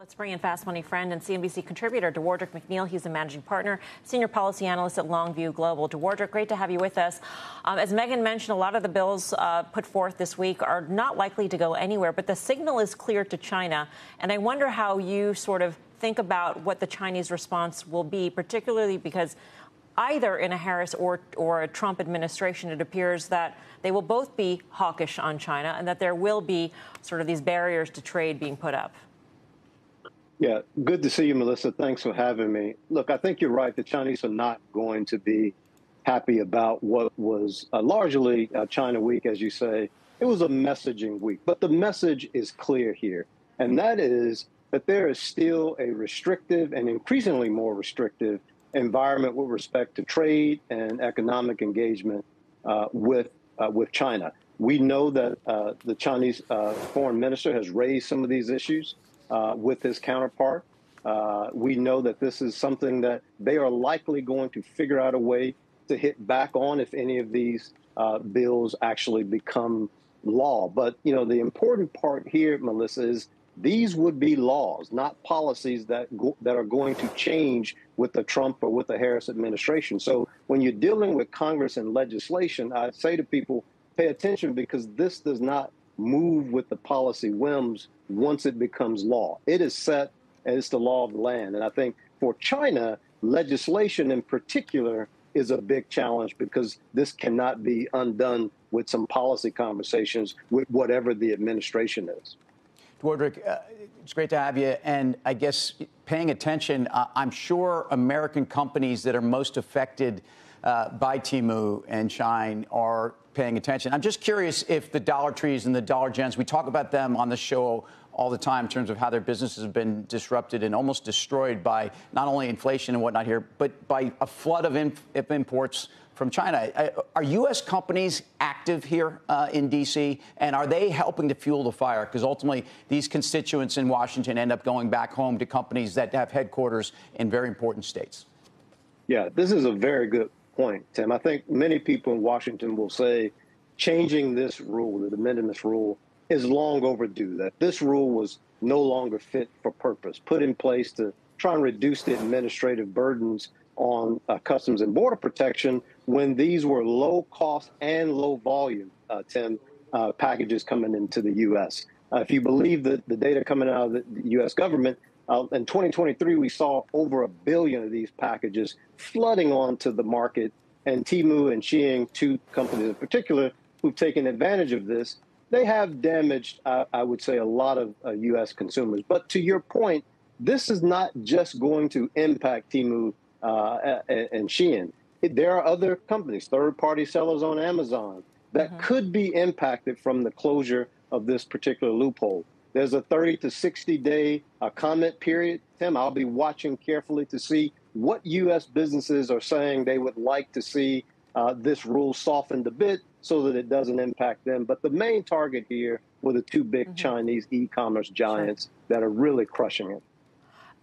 Let's bring in Fast Money friend and CNBC contributor Dewardric McNeal. He's a managing partner, senior policy analyst at Longview Global. Dewardric, great to have you with us. As Megan mentioned, a lot of the bills put forth this week are not likely to go anywhere, but the signal is clear to China. And I wonder how you sort of think about what the Chinese response will be, particularly because either in a Harris or a Trump administration, it appears that they will both be hawkish on China and that there will be sort of these barriers to trade being put up. Yeah, good to see you, Melissa. Thanks for having me. Look, I think you're right. The Chinese are not going to be happy about what was largely China Week, as you say. It was a messaging week, but the message is clear here, and that is that there is still a restrictive and increasingly more restrictive environment with respect to trade and economic engagement with China. We know that the Chinese foreign minister has raised some of these issues with his counterpart. We know that this is something that they are likely going to figure out a way to hit back on if any of these bills actually become law. But, you know, the important part here, Melissa, is these would be laws, not policies that are going to change with the Trump or with the Harris administration. So when you're dealing with Congress and legislation, I'd say to people, pay attention, because this does not move with the policy whims once it becomes law. It is set, and it's the law of the land. And I think for China, legislation in particular is a big challenge, because this cannot be undone with some policy conversations with whatever the administration is. Dewardric, it's great to have you. And I guess paying attention, I'm sure American companies that are most affected by Temu and Shine are paying attention. I'm just curious if the Dollar Trees and the Dollar Gens, we talk about them on the show all the time in terms of how their businesses have been disrupted and almost destroyed by not only inflation and whatnot here, but by a flood of imports from China. Are U.S. companies active here in D.C., and are they helping to fuel the fire? Because ultimately, these constituents in Washington end up going back home to companies that have headquarters in very important states. Yeah, this is a very good point, Tim. I think many people in Washington will say changing this rule, the de minimis rule, is long overdue, that this rule was no longer fit for purpose, put in place to try and reduce the administrative burdens on Customs and Border Protection when these were low cost and low volume, Tim, packages coming into the U.S. If you believe the data coming out of the U.S. government, in 2023, we saw over 1 billion of these packages flooding onto the market, and Temu and Shein, two companies in particular, who've taken advantage of this. They have damaged, I would say, a lot of U.S. consumers. But to your point, this is not just going to impact Temu and Shein. There are other companies, third-party sellers on Amazon, that could be impacted from the closure of this particular loophole. There's a 30 to 60-day comment period. Tim, I'll be watching carefully to see what U.S. businesses are saying they would like to see this rule softened a bit so that it doesn't impact them. But the main target here were the two big Chinese e-commerce giants that are really crushing it.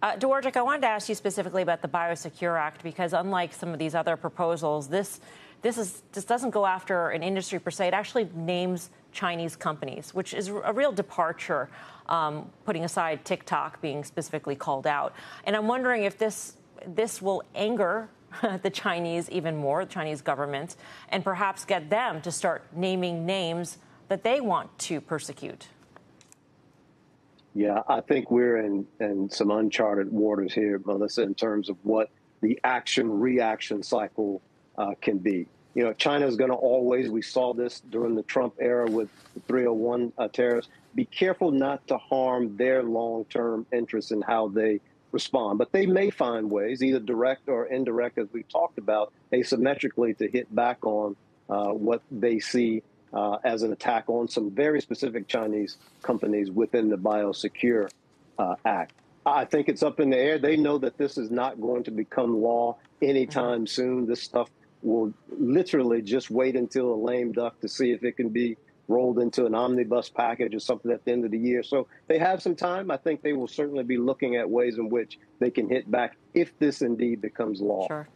Dewardric, I wanted to ask you specifically about the Biosecure Act, because unlike some of these other proposals, this doesn't go after an industry per se. It actually names Chinese companies, which is a real departure, putting aside TikTok being specifically called out. And I'm wondering if this will anger the Chinese even more, the Chinese government, and perhaps get them to start naming names that they want to persecute. Yeah, I think we're in some uncharted waters here, Melissa, in terms of what the action-reaction cycle can be. You know, China is going to always, we saw this during the Trump era with the 301 tariffs, be careful not to harm their long-term interests in how they respond. But they may find ways, either direct or indirect, as we talked about, asymmetrically to hit back on what they see as an attack on some very specific Chinese companies within the Biosecure Act. I think it's up in the air. They know that this is not going to become law anytime soon. This stuff will literally just wait until a lame duck to see if it can be rolled into an omnibus package or something at the end of the year. So they have some time. I think they will certainly be looking at ways in which they can hit back if this indeed becomes law. Sure.